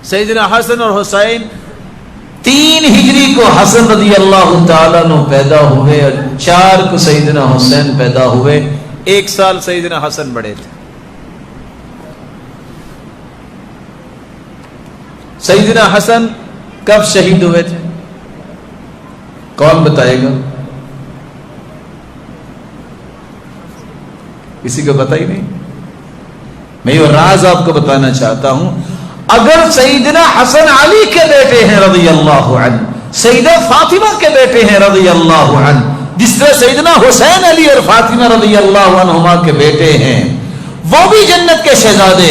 سیدنا حسن اور حسین 3 ہجری کو حسن رضی اللہ تعالیٰ عنہ پیدا ہوئے اور 4 کو سیدنا حسین پیدا ہوئے. 1 سال سیدنا حسن بڑے تھے. سیدنا حسن کب شہید ہوئے تھے؟ کون بتائے گا؟ کسی کو پتہ ہی نہیں. میں یہ راز آپ کو بتانا چاہتا ہوں. اگر سیدنا حسن علی کے بیٹے ہیں رضی اللہ عنہ, سیدہ فاطمہ کے بیٹے ہیں رضی اللہ عنہ, جس طرح سیدنا حسین علی اور فاطمہ رضی اللہ عنہما کے بیٹے ہیں, وہ بھی جنت کے شہزادے,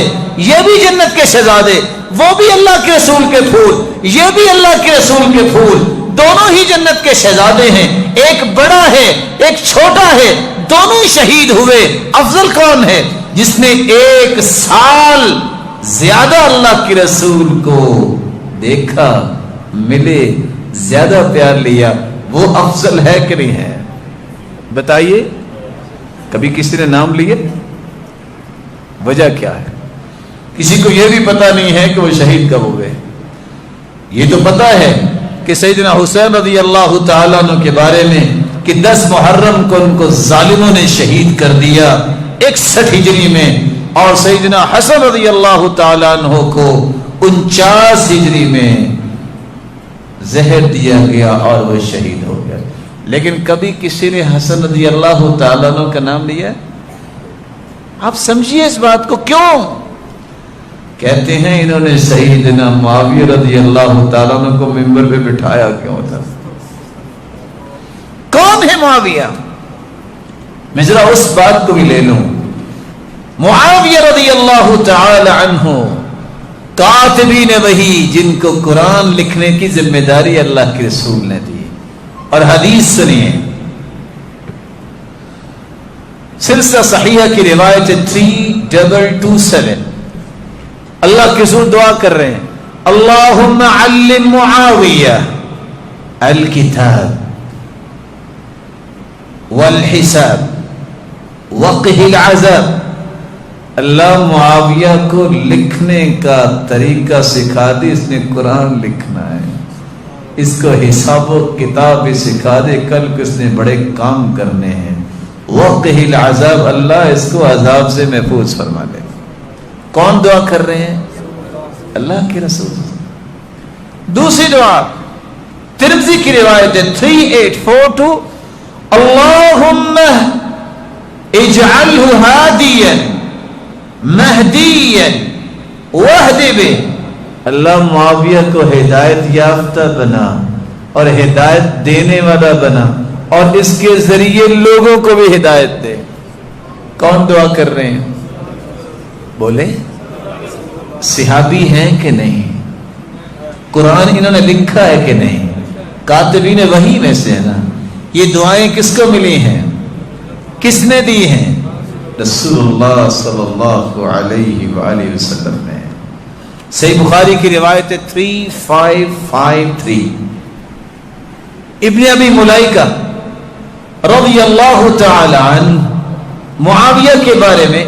یہ بھی جنت کے شہزادے, وہ بھی اللہ کے رسول کے پھول, یہ بھی اللہ کے رسول کے پھول, دونوں ہی جنت کے شہزادے ہیں. ایک بڑا ہے ایک چھوٹا ہے, دونوں ہی شہید ہوئے. افضل کون ہے؟ جس نے 1 سال زیادہ اللہ کے رسول کو دیکھا, ملے, زیادہ پیار لیا. وہ افضل ہے کہ نہیں ہے؟ بتائیے. کبھی کسی نے نام لیے؟ وجہ کیا ہے؟ کسی کو یہ بھی پتا نہیں ہے کہ وہ شہید کب ہوئے. یہ تو پتا ہے کہ سیدنا حسین رضی اللہ تعالیٰ عنہ کے بارے میں کہ 10 محرم کو ان کو ظالموں نے شہید کر دیا 61 ہجری میں, اور سیدنا حسن رضی اللہ تعالیٰ عنہ کو 49 ہجری میں زہر دیا گیا اور وہ شہید ہو گیا. لیکن کبھی کسی نے حسن رضی اللہ تعالیٰ عنہ کا نام لیا؟ آپ سمجھیے اس بات کو. کیوں کہتے ہیں انہوں نے سیدنا معاویہ رضی اللہ تعالیٰ عنہ کو منبر پہ بٹھایا کیوں تھا؟ کون ہے معاویہ؟ میں ذرا اس بات کو بھی لے لوں. معاویہ رضی اللہ تعالی عنہ کاتبین وحی, جن کو قرآن لکھنے کی ذمہ داری اللہ کے رسول نے دی. اور حدیث سنیے, سلسلہ صحیحہ کی روایت 3227. اللہ کے رسول دعا کر رہے ہیں, اللہم علم معاویہ الکتاب والحساب وقہ العذاب. اللہ معاویہ کو لکھنے کا طریقہ سکھا دے, اس نے قرآن لکھنا ہے, اس کو حساب و کتاب بھی سکھا دے, کل کو اس نے بڑے کام کرنے ہیں. وقہ العذاب, اللہ اس کو عذاب سے محفوظ فرما دے. کون دعا کر رہے ہیں؟ اللہ کے رسول. دوسری دعا ترمذی کی روایت ہے 3842, اللہم اجعلہ ہادیا مہدیا واہد بہ. اللہ معاویہ کو ہدایت یافتہ بنا اور ہدایت دینے والا بنا, اور اس کے ذریعے لوگوں کو بھی ہدایت دے. کون دعا کر رہے ہیں؟ بولے. صحابی ہیں کہ نہیں؟ قرآن انہوں نے لکھا ہے کہ نہیں؟ کاتبین وحی میں سے ہے نا. یہ دعائیں کس کو ملی ہیں؟ کس نے دی ہیں؟ رسول اللہ صلی اللہ علیہ وآلہ وسلم نے. صحیح بخاری کی روایت 3553, ابن ابی ملائکہ رضی اللہ تعالی عنہ معاویہ کے بارے میں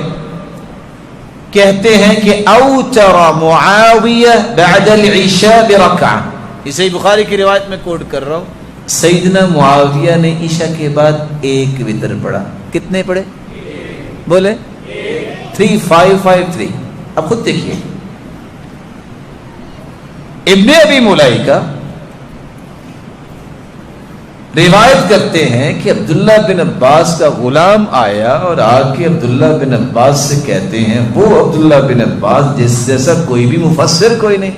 کہتے ہیں کہ اوتر معاویہ بعد العشاء برکعہ. یہ صحیح بخاری کی روایت میں کوٹ کر رہا ہوں. سیدنا معاویہ نے عشاء کے بعد 1 وتر پڑھا. کتنے پڑھے؟ بولے 3553. اب خود دیکھیے. ابن ابی ملائکہ روایت کرتے ہیں کہ عبداللہ بن عباس کا غلام آیا اور آ کے عبداللہ بن عباس سے کہتے ہیں, وہ عبداللہ بن عباس جس جیسا کوئی بھی مفسر کوئی نہیں,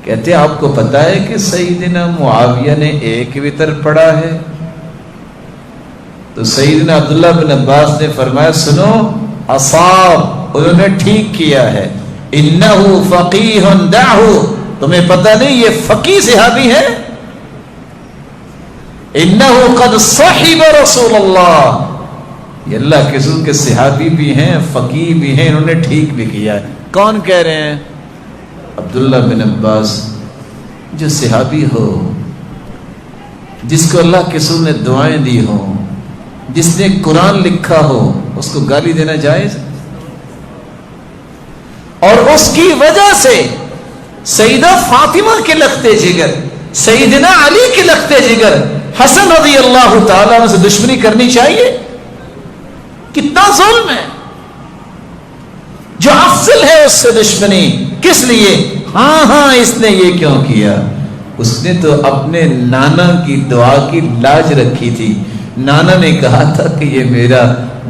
کہتے ہیں آپ کو پتا ہے کہ سیدنا معاویہ نے 1 وتر پڑھا ہے؟ تو سیدنا عبداللہ بن عباس نے فرمایا, سنو, اصاب, انہوں نے ٹھیک کیا ہے. انہو فقیہ دعہو, تمہیں پتہ نہیں یہ فقیہ صحابی ہے. انہو قد صحب رسول اللہ, یہ اللہ کے رسول کے صحابی بھی ہیں, فقیہ بھی ہیں, انہوں نے ٹھیک بھی کیا ہے. کون کہہ رہے ہیں؟ عبداللہ بن عباس. جو صحابی ہو, جس کو اللہ کے رسول نے دعائیں دی ہوں, جس نے قرآن لکھا ہو, اس کو گالی دینا جائز؟ اور اس کی وجہ سے سیدہ فاطمہ کے لختے جگر، سیدنا علی کے لختے جگر حسن رضی اللہ تعالیٰ عنہ سے دشمنی کرنی چاہیے؟ کتنا ظلم ہے. جو افضل ہے اس سے دشمنی کس لیے؟ ہاں اس نے یہ کیوں کیا؟ اس نے تو اپنے نانا کی دعا کی لاج رکھی تھی. نانا نے کہا تھا کہ یہ میرا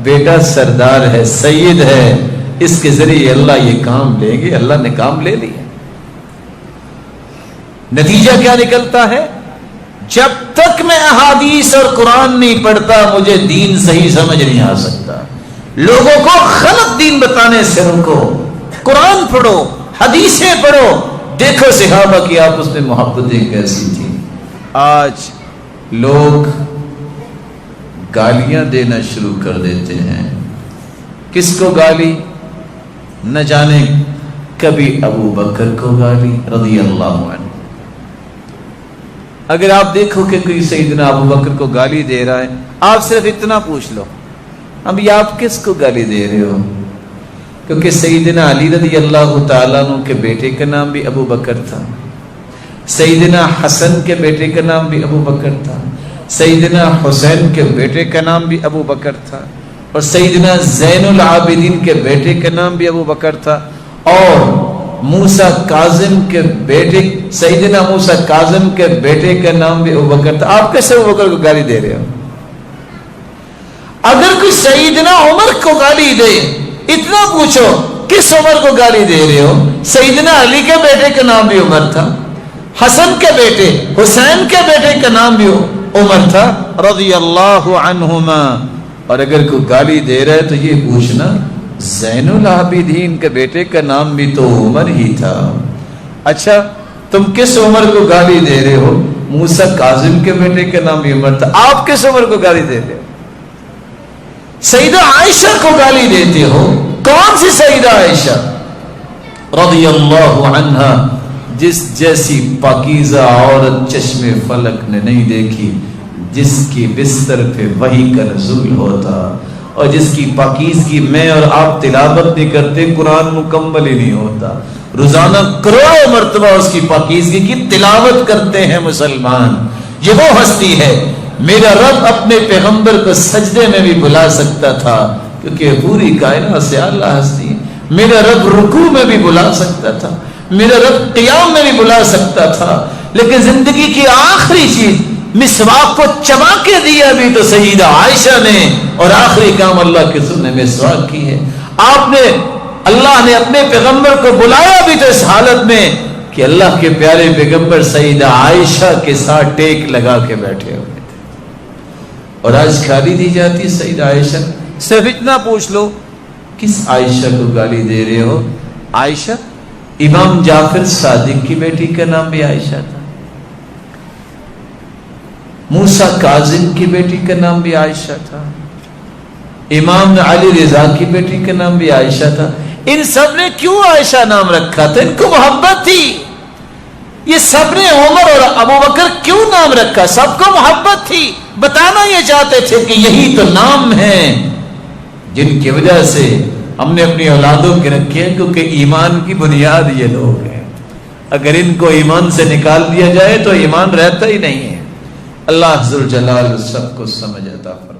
بیٹا سردار ہے، سید ہے، اس کے ذریعے اللہ یہ کام لیں گے. اللہ نے کام لے لیا. نتیجہ کیا نکلتا ہے؟ جب تک میں احادیث اور قرآن نہیں پڑھتا مجھے دین صحیح سمجھ نہیں آ سکتا. لوگوں کو غلط دین بتانے سے روکو. قرآن پڑھو، حدیثیں پڑھو. دیکھو صحابہ کی آپس میں محبتیں کیسی تھی. آج لوگ گالیاں دینا شروع کر دیتے ہیں. کس کو گالی؟ نہ جانے کبھی ابو بکر کو گالی رضی اللہ عنہ. اگر آپ دیکھو کہ کوئی سیدنا ابو بکر کو گالی دے رہا ہے، آپ صرف اتنا پوچھ لو ابھی آپ کس کو گالی دے رہے ہو؟ کیونکہ سیدنا علی رضی اللہ تعالیٰ عنہ کے بیٹے کا نام بھی ابو بکر تھا، سیدنا حسن کے بیٹے کا نام بھی ابو بکر تھا، سیدنا حسین کے بیٹے کا نام بھی ابو بکر تھا، اور سیدنا زین العابدین کے بیٹے کا نام بھی ابو بکر تھا، اور موسیٰ کاظم کے بیٹے سیدنا موسیٰ کاظم کے بیٹے کا نام بھی ابو بکر تھا. آپ کیسے ابو بکر کو گالی دے رہے ہو؟ اگر کوئی سیدنا عمر کو گالی دے، اتنا پوچھو کس عمر کو گالی دے رہے ہو؟ سیدنا علی کے بیٹے کا نام بھی عمر تھا، حسن کے بیٹے حسین کے بیٹے کا نام بھی عمر تھا رضی اللہ عنہما. اور اگر کوئی گالی دے رہا ہے تو یہ پوچھنا زین العابدین کے بیٹے کا نام بھی تو عمر ہی تھا. اچھا تم کس عمر کو گالی دے رہے ہو؟ موسیٰ کاظم کے بیٹے کا نام بھی عمر تھا. آپ کس عمر کو گالی دے رہے ہو؟ سیدہ عائشہ کو گالی دیتے ہو. کون سی سیدہ عائشہ رضی اللہ عنہا؟ جس جیسی پاکیزہ عورت چشم فلک نے نہیں دیکھی، جس کی بستر پہ وحی کا نزول ہوتا، اور جس کی پاکیزگی میں اور آپ تلاوت نہیں کرتے قرآن مکمل ہی نہیں ہوتا. روزانہ کروڑوں مرتبہ اس کی پاکیزگی کی تلاوت کرتے ہیں مسلمان. یہ وہ ہستی ہے. میرا رب اپنے پیغمبر کو سجدے میں بھی بلا سکتا تھا کیونکہ پوری کائنات سے اعلیٰ ہستی ہے. میرا رب رکوع میں بھی بلا سکتا تھا، میرا رب قیام میں بھی بلا سکتا تھا، لیکن زندگی کی آخری چیز مسواک کو چبا کے دیا بھی تو سیدہ عائشہ نے، اور آخری کام اللہ کے رسول نے مسواک کی ہے. آپ نے اللہ نے اپنے پیغمبر کو بلایا بھی تو اس حالت میں کہ اللہ کے پیارے پیغمبر سیدہ عائشہ کے ساتھ ٹیک لگا کے بیٹھے ہوئے تھے، اور آج گالی دی جاتی سیدہ عائشہ. صرف اتنا پوچھ لو کس عائشہ کو گالی دے رہے ہو؟ عائشہ امام جعفر صادق کی بیٹی کا نام بھی عائشہ تھا، موسیٰ کاظم کی بیٹی کا نام بھی عائشہ تھا، امام علی رضا کی بیٹی کا نام بھی عائشہ تھا. ان سب نے کیوں عائشہ نام رکھا تھا؟ ان کو محبت تھی. یہ سب نے عمر اور ابو بکر کیوں نام رکھا؟ سب کو محبت تھی. بتانا یہ چاہتے تھے کہ یہی تو نام ہیں جن کی وجہ سے ہم نے اپنی اولادوں کے رکھے ہیں، کیونکہ ایمان کی بنیاد یہ لوگ ہیں. اگر ان کو ایمان سے نکال دیا جائے تو ایمان رہتا ہی نہیں ہے. اللہ ذوالجلال سب کو سمجھ عطا فرمائے.